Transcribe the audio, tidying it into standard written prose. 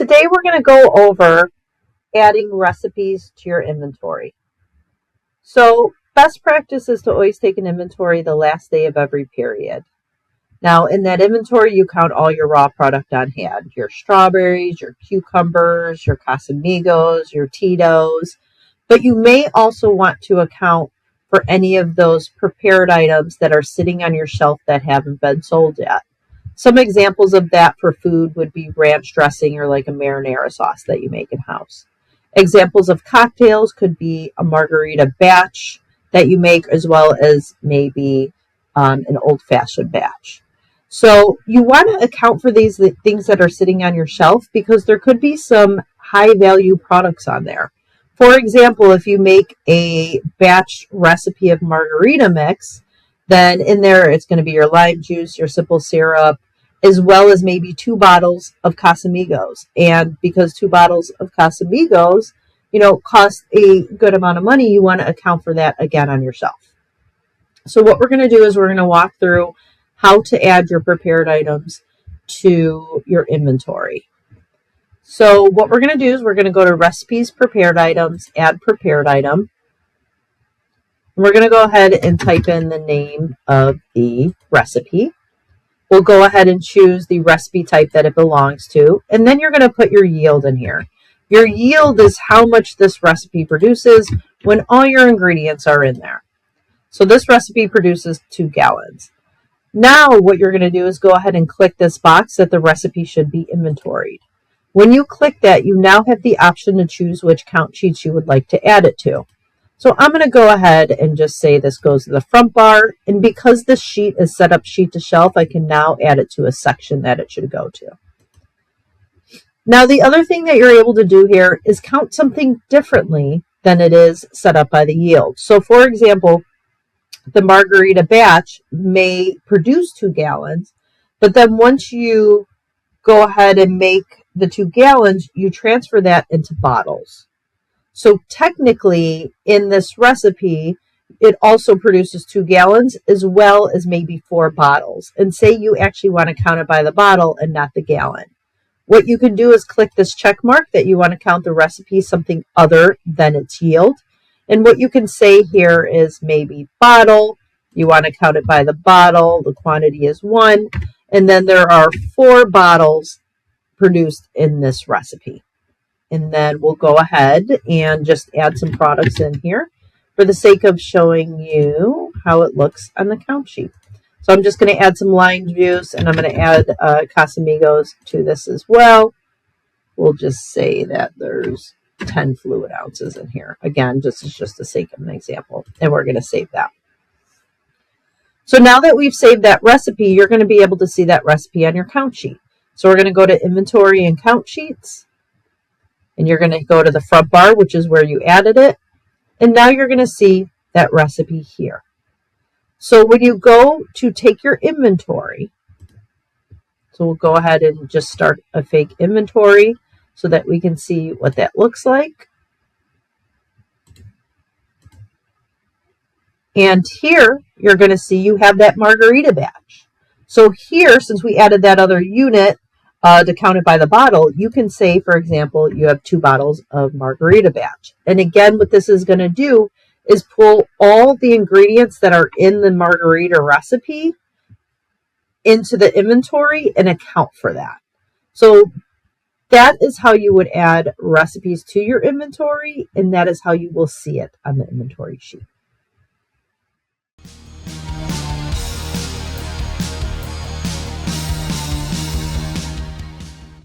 Today we're going to go over adding recipes to your inventory. So best practice is to always take an inventory the last day of every period. Now in that inventory you count all your raw product on hand, your strawberries, your cucumbers, your Casamigos, your Tito's, but you may also want to account for any of those prepared items that are sitting on your shelf that haven't been sold yet. Some examples of that for food would be ranch dressing or like a marinara sauce that you make in-house. Examples of cocktails could be a margarita batch that you make, as well as maybe an old-fashioned batch. So you want to account for these things that are sitting on your shelf because there could be some high-value products on there. For example, if you make a batch recipe of margarita mix, then in there it's going to be your lime juice, your simple syrup, as well as maybe 2 bottles of Casamigos. And because 2 bottles of Casamigos, cost a good amount of money, you want to account for that again on your shelf. So what we're going to do is we're going to walk through how to add your prepared items to your inventory. So what we're going to do is we're going to go to Recipes, Prepared Items, Add Prepared Item. We're going to go ahead and type in the name of the recipe. We'll go ahead and choose the recipe type that it belongs to, and then you're going to put your yield in here. Your yield is how much this recipe produces when all your ingredients are in there. So this recipe produces 2 gallons. Now what you're going to do is go ahead and click this box that the recipe should be inventoried. When you click that, you now have the option to choose which count sheets you would like to add it to. So I'm going to go ahead and just say this goes to the front bar, and because this sheet is set up sheet to shelf, I can now add it to a section that it should go to. Now the other thing that you're able to do here is count something differently than it is set up by the yield. So for example, the margarita batch may produce 2 gallons, but then once you go ahead and make the 2 gallons, you transfer that into bottles. So technically, in this recipe, it also produces 2 gallons as well as maybe 4 bottles. And say you actually want to count it by the bottle and not the gallon. What you can do is click this check mark that you want to count the recipe something other than its yield. And what you can say here is maybe bottle. You want to count it by the bottle. The quantity is 1. And then there are 4 bottles produced in this recipe. And then we'll go ahead and just add some products in here for the sake of showing you how it looks on the count sheet. So I'm just going to add some lime juice, and I'm going to add Casamigos to this as well. We'll just say that there's 10 fluid ounces in here. Again, this is just the sake of an example, and we're going to save that. So now that we've saved that recipe, you're going to be able to see that recipe on your count sheet. So we're going to go to Inventory and Count Sheets. And you're going to go to the front bar, which is where you added it. And now you're going to see that recipe here. So when you go to take your inventory, so we'll go ahead and just start a fake inventory so that we can see what that looks like. And here you're going to see you have that margarita batch. So here, since we added that other unit, to count it by the bottle, you can say, for example, you have 2 bottles of margarita batch. And again, what this is going to do is pull all the ingredients that are in the margarita recipe into the inventory and account for that. So that is how you would add recipes to your inventory, and that is how you will see it on the inventory sheet.